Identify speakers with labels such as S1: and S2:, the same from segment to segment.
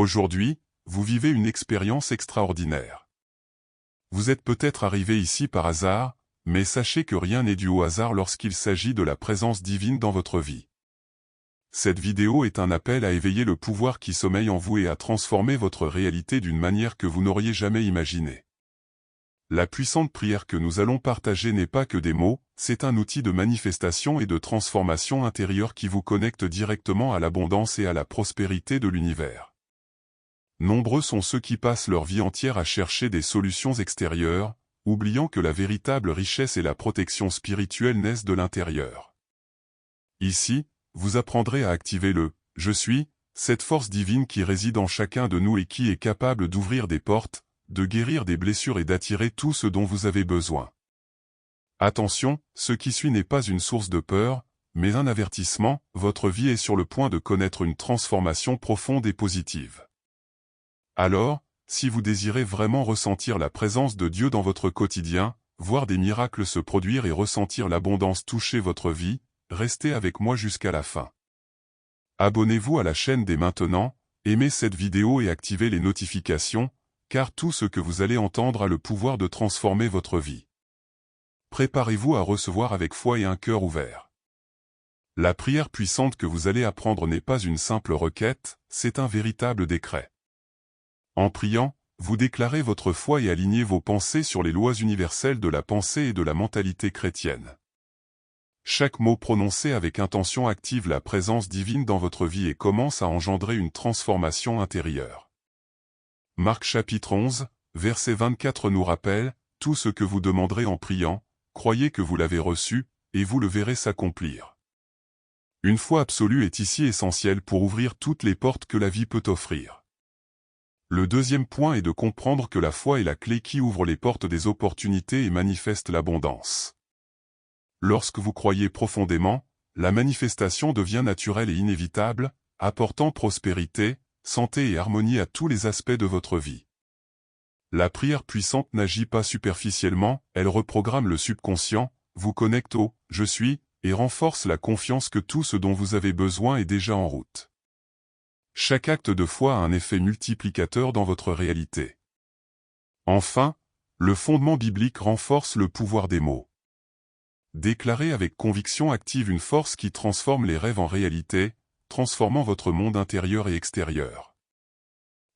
S1: Aujourd'hui, vous vivez une expérience extraordinaire. Vous êtes peut-être arrivé ici par hasard, mais sachez que rien n'est dû au hasard lorsqu'il s'agit de la présence divine dans votre vie. Cette vidéo est un appel à éveiller le pouvoir qui sommeille en vous et à transformer votre réalité d'une manière que vous n'auriez jamais imaginée. La puissante prière que nous allons partager n'est pas que des mots, c'est un outil de manifestation et de transformation intérieure qui vous connecte directement à l'abondance et à la prospérité de l'univers. Nombreux sont ceux qui passent leur vie entière à chercher des solutions extérieures, oubliant que la véritable richesse et la protection spirituelle naissent de l'intérieur. Ici, vous apprendrez à activer le « Je suis », cette force divine qui réside en chacun de nous et qui est capable d'ouvrir des portes, de guérir des blessures et d'attirer tout ce dont vous avez besoin. Attention, ce qui suit n'est pas une source de peur, mais un avertissement, votre vie est sur le point de connaître une transformation profonde et positive. Alors, si vous désirez vraiment ressentir la présence de Dieu dans votre quotidien, voir des miracles se produire et ressentir l'abondance toucher votre vie, restez avec moi jusqu'à la fin. Abonnez-vous à la chaîne dès maintenant, aimez cette vidéo et activez les notifications, car tout ce que vous allez entendre a le pouvoir de transformer votre vie. Préparez-vous à recevoir avec foi et un cœur ouvert. La prière puissante que vous allez apprendre n'est pas une simple requête, c'est un véritable décret. En priant, vous déclarez votre foi et alignez vos pensées sur les lois universelles de la pensée et de la mentalité chrétienne. Chaque mot prononcé avec intention active la présence divine dans votre vie et commence à engendrer une transformation intérieure. Marc chapitre 11, verset 24 nous rappelle, « Tout ce que vous demanderez en priant, croyez que vous l'avez reçu, et vous le verrez s'accomplir. » Une foi absolue est ici essentielle pour ouvrir toutes les portes que la vie peut offrir. Le deuxième point est de comprendre que la foi est la clé qui ouvre les portes des opportunités et manifeste l'abondance. Lorsque vous croyez profondément, la manifestation devient naturelle et inévitable, apportant prospérité, santé et harmonie à tous les aspects de votre vie. La prière puissante n'agit pas superficiellement, elle reprogramme le subconscient, vous connecte au « Je suis » et renforce la confiance que tout ce dont vous avez besoin est déjà en route. Chaque acte de foi a un effet multiplicateur dans votre réalité. Enfin, le fondement biblique renforce le pouvoir des mots. Déclarer avec conviction active une force qui transforme les rêves en réalité, transformant votre monde intérieur et extérieur.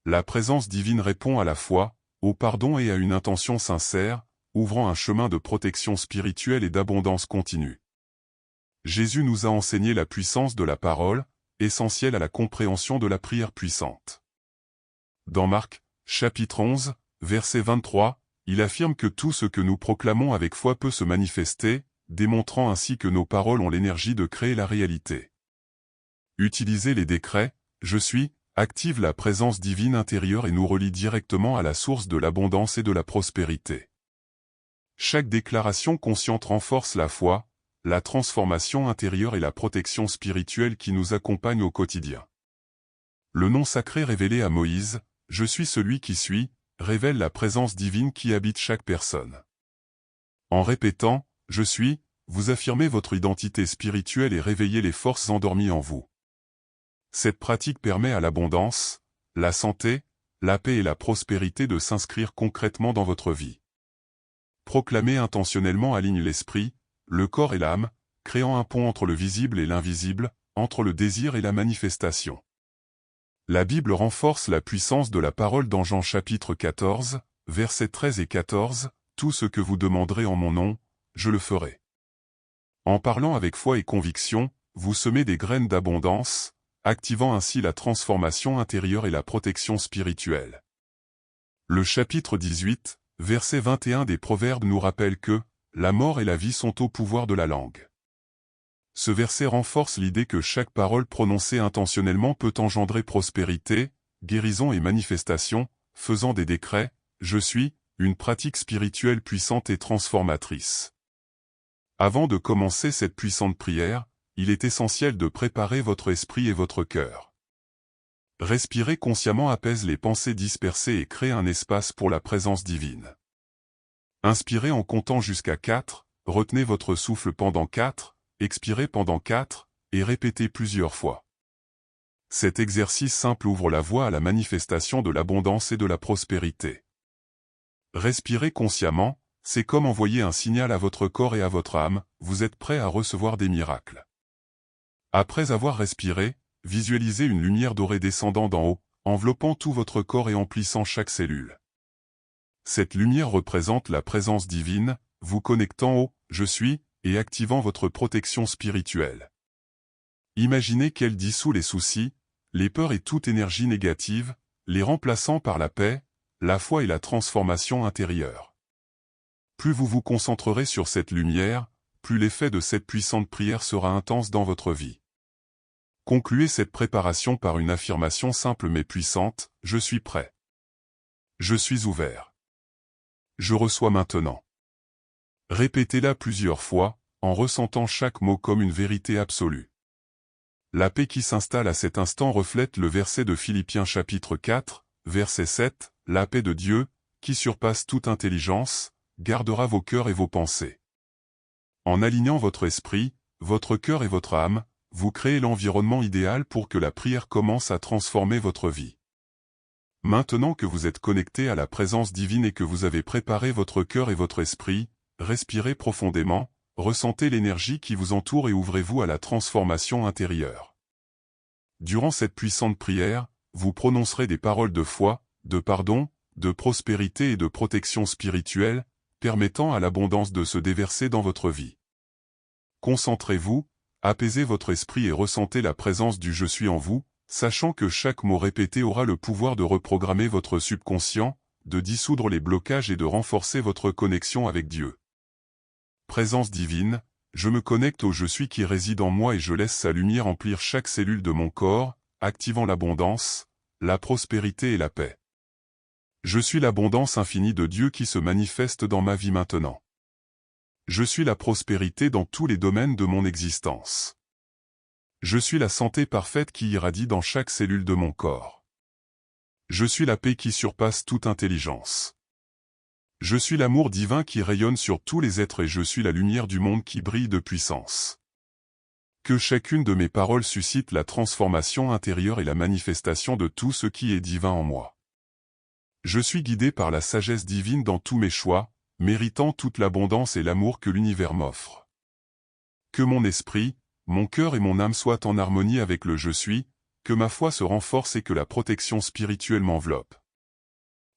S1: La présence divine répond à la foi, au pardon et à une intention sincère, ouvrant un chemin de protection spirituelle et d'abondance continue. Jésus nous a enseigné la puissance de la parole, essentielle à la compréhension de la prière puissante. Dans Marc, chapitre 11, verset 23, il affirme que tout ce que nous proclamons avec foi peut se manifester, démontrant ainsi que nos paroles ont l'énergie de créer la réalité. Utilisez les décrets « Je suis » active la présence divine intérieure et nous relie directement à la source de l'abondance et de la prospérité. Chaque déclaration consciente renforce la foi, la transformation intérieure et la protection spirituelle qui nous accompagnent au quotidien. Le nom sacré révélé à Moïse, « Je suis celui qui suis », révèle la présence divine qui habite chaque personne. En répétant « Je suis », vous affirmez votre identité spirituelle et réveillez les forces endormies en vous. Cette pratique permet à l'abondance, la santé, la paix et la prospérité de s'inscrire concrètement dans votre vie. Proclamer intentionnellement aligne l'esprit, le corps et l'âme, créant un pont entre le visible et l'invisible, entre le désir et la manifestation. La Bible renforce la puissance de la parole dans Jean chapitre 14, versets 13 et 14, « Tout ce que vous demanderez en mon nom, je le ferai. » En parlant avec foi et conviction, vous semez des graines d'abondance, activant ainsi la transformation intérieure et la protection spirituelle. Le chapitre 18, verset 21 des Proverbes nous rappelle que « La mort et la vie sont au pouvoir de la langue ». Ce verset renforce l'idée que chaque parole prononcée intentionnellement peut engendrer prospérité, guérison et manifestation, faisant des décrets « Je suis » une pratique spirituelle puissante et transformatrice. Avant de commencer cette puissante prière, il est essentiel de préparer votre esprit et votre cœur. Respirer consciemment apaise les pensées dispersées et crée un espace pour la présence divine. Inspirez en comptant jusqu'à 4, retenez votre souffle pendant 4, expirez pendant 4, et répétez plusieurs fois. Cet exercice simple ouvre la voie à la manifestation de l'abondance et de la prospérité. Respirer consciemment, c'est comme envoyer un signal à votre corps et à votre âme, vous êtes prêt à recevoir des miracles. Après avoir respiré, visualisez une lumière dorée descendant d'en haut, enveloppant tout votre corps et emplissant chaque cellule. Cette lumière représente la présence divine, vous connectant au « Je suis » et activant votre protection spirituelle. Imaginez qu'elle dissout les soucis, les peurs et toute énergie négative, les remplaçant par la paix, la foi et la transformation intérieure. Plus vous vous concentrerez sur cette lumière, plus l'effet de cette puissante prière sera intense dans votre vie. Concluez cette préparation par une affirmation simple mais puissante, « Je suis prêt. Je suis ouvert. Je reçois maintenant. » Répétez-la plusieurs fois, en ressentant chaque mot comme une vérité absolue. La paix qui s'installe à cet instant reflète le verset de Philippiens chapitre 4, verset 7, « La paix de Dieu, qui surpasse toute intelligence, gardera vos cœurs et vos pensées. » En alignant votre esprit, votre cœur et votre âme, vous créez l'environnement idéal pour que la prière commence à transformer votre vie. Maintenant que vous êtes connecté à la présence divine et que vous avez préparé votre cœur et votre esprit, respirez profondément, ressentez l'énergie qui vous entoure et ouvrez-vous à la transformation intérieure. Durant cette puissante prière, vous prononcerez des paroles de foi, de pardon, de prospérité et de protection spirituelle, permettant à l'abondance de se déverser dans votre vie. Concentrez-vous, apaisez votre esprit et ressentez la présence du « Je suis » en vous, sachant que chaque mot répété aura le pouvoir de reprogrammer votre subconscient, de dissoudre les blocages et de renforcer votre connexion avec Dieu. Présence divine, je me connecte au « Je suis » qui réside en moi et je laisse sa lumière emplir chaque cellule de mon corps, activant l'abondance, la prospérité et la paix. Je suis l'abondance infinie de Dieu qui se manifeste dans ma vie maintenant. Je suis la prospérité dans tous les domaines de mon existence. Je suis la santé parfaite qui irradie dans chaque cellule de mon corps. Je suis la paix qui surpasse toute intelligence. Je suis l'amour divin qui rayonne sur tous les êtres et je suis la lumière du monde qui brille de puissance. Que chacune de mes paroles suscite la transformation intérieure et la manifestation de tout ce qui est divin en moi. Je suis guidé par la sagesse divine dans tous mes choix, méritant toute l'abondance et l'amour que l'univers m'offre. Que mon esprit, mon cœur et mon âme soient en harmonie avec le « Je suis », que ma foi se renforce et que la protection spirituelle m'enveloppe.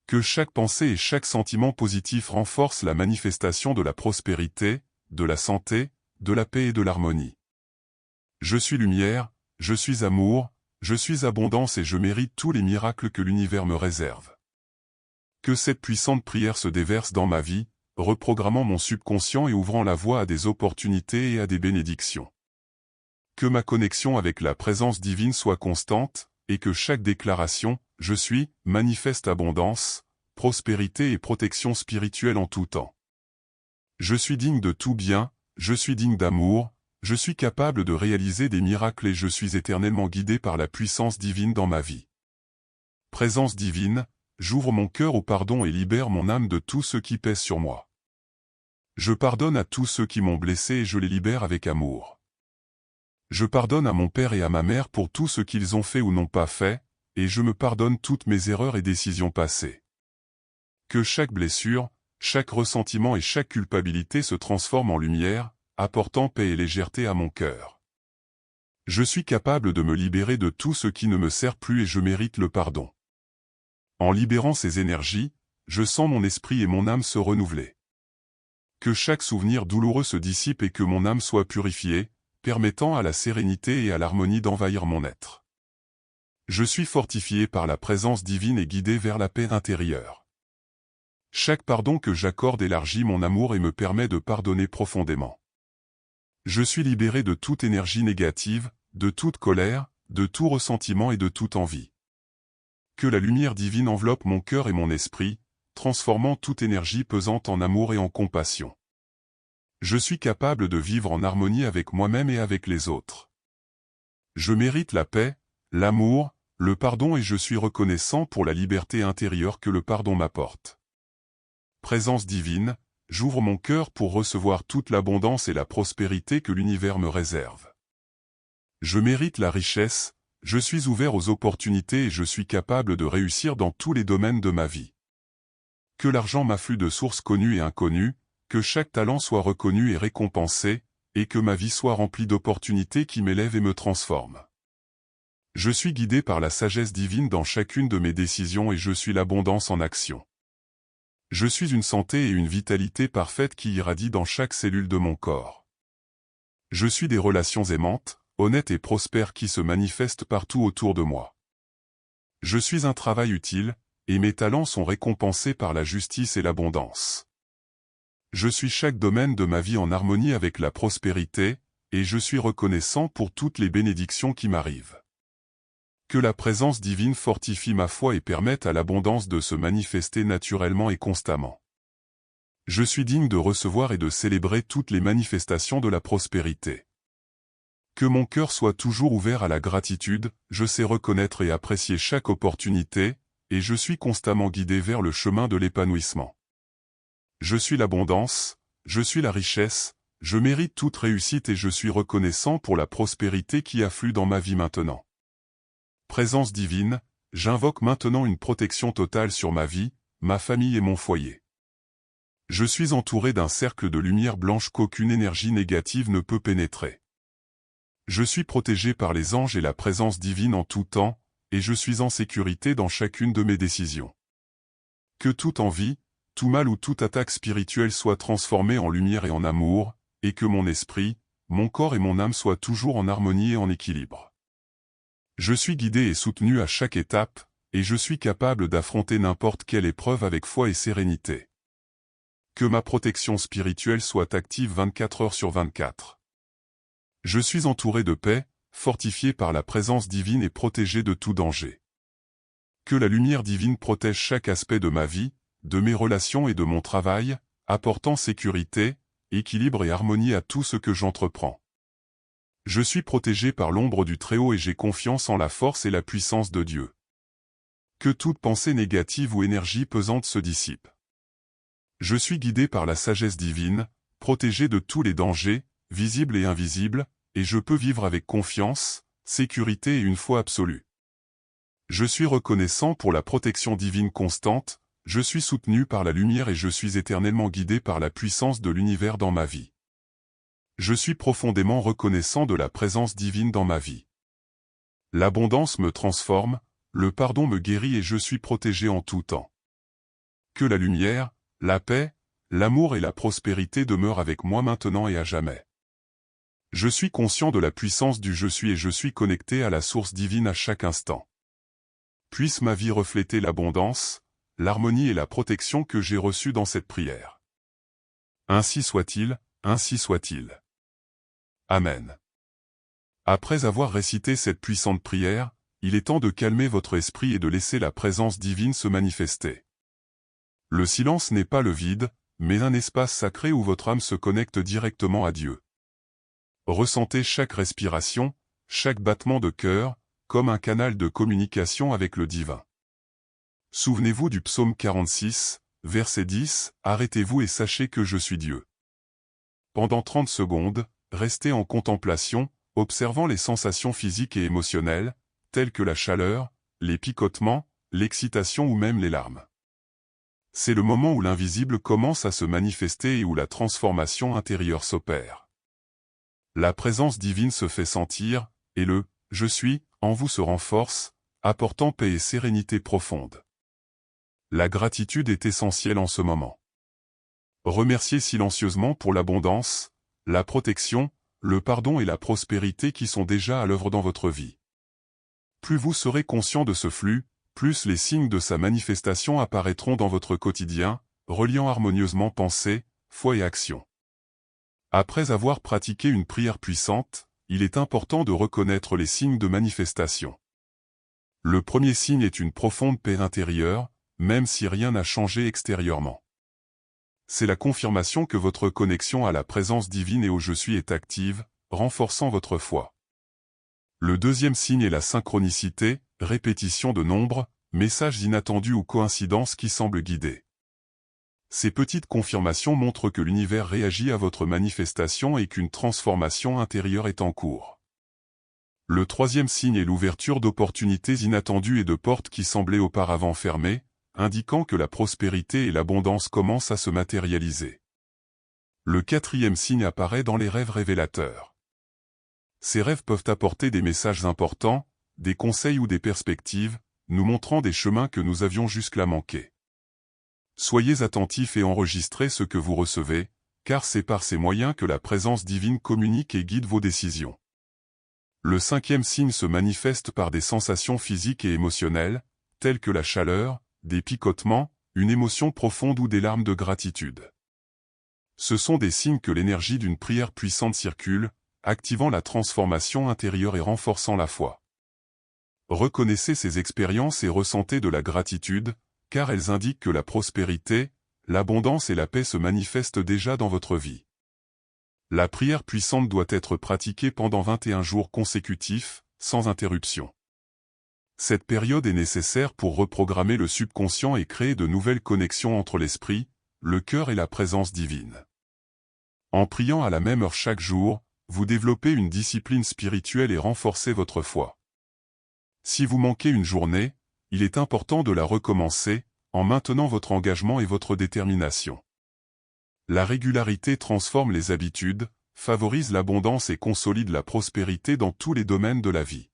S1: Que chaque pensée et chaque sentiment positif renforce la manifestation de la prospérité, de la santé, de la paix et de l'harmonie. Je suis lumière, je suis amour, je suis abondance et je mérite tous les miracles que l'univers me réserve. Que cette puissante prière se déverse dans ma vie, reprogrammant mon subconscient et ouvrant la voie à des opportunités et à des bénédictions. Que ma connexion avec la présence divine soit constante, et que chaque déclaration « Je suis » manifeste abondance, prospérité et protection spirituelle en tout temps. Je suis digne de tout bien, je suis digne d'amour, je suis capable de réaliser des miracles et je suis éternellement guidé par la puissance divine dans ma vie. Présence divine, j'ouvre mon cœur au pardon et libère mon âme de tout ce qui pèse sur moi. Je pardonne à tous ceux qui m'ont blessé et je les libère avec amour. Je pardonne à mon père et à ma mère pour tout ce qu'ils ont fait ou n'ont pas fait, et je me pardonne toutes mes erreurs et décisions passées. Que chaque blessure, chaque ressentiment et chaque culpabilité se transforme en lumière, apportant paix et légèreté à mon cœur. Je suis capable de me libérer de tout ce qui ne me sert plus et je mérite le pardon. En libérant ces énergies, je sens mon esprit et mon âme se renouveler. Que chaque souvenir douloureux se dissipe et que mon âme soit purifiée, permettant à la sérénité et à l'harmonie d'envahir mon être. Je suis fortifié par la présence divine et guidé vers la paix intérieure. Chaque pardon que j'accorde élargit mon amour et me permet de pardonner profondément. Je suis libéré de toute énergie négative, de toute colère, de tout ressentiment et de toute envie. Que la lumière divine enveloppe mon cœur et mon esprit, transformant toute énergie pesante en amour et en compassion. Je suis capable de vivre en harmonie avec moi-même et avec les autres. Je mérite la paix, l'amour, le pardon et je suis reconnaissant pour la liberté intérieure que le pardon m'apporte. Présence divine, j'ouvre mon cœur pour recevoir toute l'abondance et la prospérité que l'univers me réserve. Je mérite la richesse, Je suis ouvert aux opportunités et je suis capable de réussir dans tous les domaines de ma vie. Que l'argent m'afflue de sources connues et inconnues, que chaque talent soit reconnu et récompensé, et que ma vie soit remplie d'opportunités qui m'élèvent et me transforment. Je suis guidé par la sagesse divine dans chacune de mes décisions et je suis l'abondance en action. Je suis une santé et une vitalité parfaite qui irradient dans chaque cellule de mon corps. Je suis des relations aimantes, honnêtes et prospères qui se manifestent partout autour de moi. Je suis un travail utile, et mes talents sont récompensés par la justice et l'abondance. Je suis chaque domaine de ma vie en harmonie avec la prospérité, et je suis reconnaissant pour toutes les bénédictions qui m'arrivent. Que la présence divine fortifie ma foi et permette à l'abondance de se manifester naturellement et constamment. Je suis digne de recevoir et de célébrer toutes les manifestations de la prospérité. Que mon cœur soit toujours ouvert à la gratitude, je sais reconnaître et apprécier chaque opportunité, et je suis constamment guidé vers le chemin de l'épanouissement. Je suis l'abondance, je suis la richesse, je mérite toute réussite et je suis reconnaissant pour la prospérité qui afflue dans ma vie maintenant. Présence divine, j'invoque maintenant une protection totale sur ma vie, ma famille et mon foyer. Je suis entouré d'un cercle de lumière blanche qu'aucune énergie négative ne peut pénétrer. Je suis protégé par les anges et la présence divine en tout temps, et je suis en sécurité dans chacune de mes décisions. Que toute envie, tout mal ou toute attaque spirituelle soit transformée en lumière et en amour, et que mon esprit, mon corps et mon âme soient toujours en harmonie et en équilibre. Je suis guidé et soutenu à chaque étape, et je suis capable d'affronter n'importe quelle épreuve avec foi et sérénité. Que ma protection spirituelle soit active 24 heures sur 24. Je suis entouré de paix, fortifié par la présence divine et protégé de tout danger. Que la lumière divine protège chaque aspect de ma vie, de mes relations et de mon travail, apportant sécurité, équilibre et harmonie à tout ce que j'entreprends. Je suis protégé par l'ombre du Très-Haut et j'ai confiance en la force et la puissance de Dieu. Que toute pensée négative ou énergie pesante se dissipe. Je suis guidé par la sagesse divine, protégé de tous les dangers, visibles et invisibles, et je peux vivre avec confiance, sécurité et une foi absolue. Je suis reconnaissant pour la protection divine constante, je suis soutenu par la lumière et je suis éternellement guidé par la puissance de l'univers dans ma vie. Je suis profondément reconnaissant de la présence divine dans ma vie. L'abondance me transforme, le pardon me guérit et je suis protégé en tout temps. Que la lumière, la paix, l'amour et la prospérité demeurent avec moi maintenant et à jamais. Je suis conscient de la puissance du je suis et je suis connecté à la source divine à chaque instant. Puisse ma vie refléter l'abondance, l'harmonie et la protection que j'ai reçues dans cette prière. Ainsi soit-il, ainsi soit-il. Amen. Après avoir récité cette puissante prière, il est temps de calmer votre esprit et de laisser la présence divine se manifester. Le silence n'est pas le vide, mais un espace sacré où votre âme se connecte directement à Dieu. Ressentez chaque respiration, chaque battement de cœur, comme un canal de communication avec le divin. Souvenez-vous du psaume 46, verset 10, « Arrêtez-vous et sachez que je suis Dieu ». Pendant 30 secondes, restez en contemplation, observant les sensations physiques et émotionnelles, telles que la chaleur, les picotements, l'excitation ou même les larmes. C'est le moment où l'invisible commence à se manifester et où la transformation intérieure s'opère. La présence divine se fait sentir, et le « je suis » en vous se renforce, apportant paix et sérénité profonde. La gratitude est essentielle en ce moment. Remerciez silencieusement pour l'abondance, la protection, le pardon et la prospérité qui sont déjà à l'œuvre dans votre vie. Plus vous serez conscient de ce flux, plus les signes de sa manifestation apparaîtront dans votre quotidien, reliant harmonieusement pensée, foi et action. Après avoir pratiqué une prière puissante, il est important de reconnaître les signes de manifestation. Le premier signe est une profonde paix intérieure, même si rien n'a changé extérieurement. C'est la confirmation que votre connexion à la présence divine et au Je suis est active, renforçant votre foi. Le deuxième signe est la synchronicité, répétition de nombres, messages inattendus ou coïncidences qui semblent guider. Ces petites confirmations montrent que l'univers réagit à votre manifestation et qu'une transformation intérieure est en cours. Le troisième signe est l'ouverture d'opportunités inattendues et de portes qui semblaient auparavant fermées, indiquant que la prospérité et l'abondance commencent à se matérialiser. Le quatrième signe apparaît dans les rêves révélateurs. Ces rêves peuvent apporter des messages importants, des conseils ou des perspectives, nous montrant des chemins que nous avions jusque-là manqués. Soyez attentifs et enregistrez ce que vous recevez, car c'est par ces moyens que la présence divine communique et guide vos décisions. Le cinquième signe se manifeste par des sensations physiques et émotionnelles, telles que la chaleur, des picotements, une émotion profonde ou des larmes de gratitude. Ce sont des signes que l'énergie d'une prière puissante circule, activant la transformation intérieure et renforçant la foi. Reconnaissez ces expériences et ressentez de la gratitude, car elles indiquent que la prospérité, l'abondance et la paix se manifestent déjà dans votre vie. La prière puissante doit être pratiquée pendant 21 jours consécutifs, sans interruption. Cette période est nécessaire pour reprogrammer le subconscient et créer de nouvelles connexions entre l'esprit, le cœur et la présence divine. En priant à la même heure chaque jour, vous développez une discipline spirituelle et renforcez votre foi. Si vous manquez une journée, il est important de la recommencer, en maintenant votre engagement et votre détermination. La régularité transforme les habitudes, favorise l'abondance et consolide la prospérité dans tous les domaines de la vie.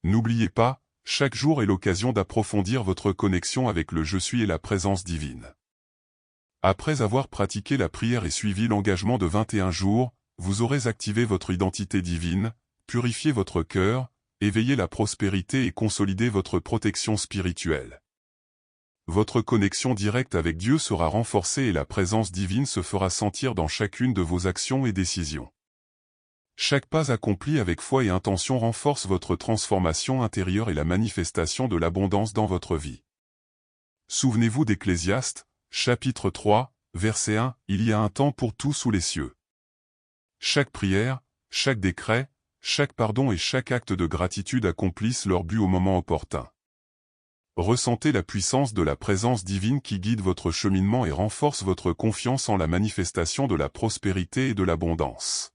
S1: N'oubliez pas, chaque jour est l'occasion d'approfondir votre connexion avec le Je suis et la présence divine. Après avoir pratiqué la prière et suivi l'engagement de 21 jours, vous aurez activé votre identité divine, purifié votre cœur, éveillé la prospérité et consolidé votre protection spirituelle. Votre connexion directe avec Dieu sera renforcée et la présence divine se fera sentir dans chacune de vos actions et décisions. Chaque pas accompli avec foi et intention renforce votre transformation intérieure et la manifestation de l'abondance dans votre vie. Souvenez-vous d'Ecclésiaste, chapitre 3, verset 1, « Il y a un temps pour tout sous les cieux. » Chaque prière, chaque décret, chaque pardon et chaque acte de gratitude accomplissent leur but au moment opportun. Ressentez la puissance de la présence divine qui guide votre cheminement et renforce votre confiance en la manifestation de la prospérité et de l'abondance.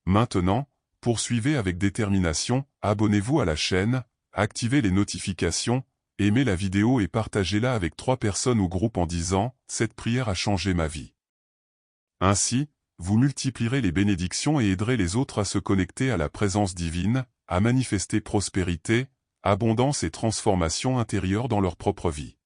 S1: Maintenant, poursuivez avec détermination, abonnez-vous à la chaîne, activez les notifications, aimez la vidéo et partagez-la avec 3 personnes ou groupes en disant « Cette prière a changé ma vie ». Ainsi, vous multiplierez les bénédictions et aiderez les autres à se connecter à la présence divine, à manifester prospérité, abondance et transformation intérieure dans leur propre vie.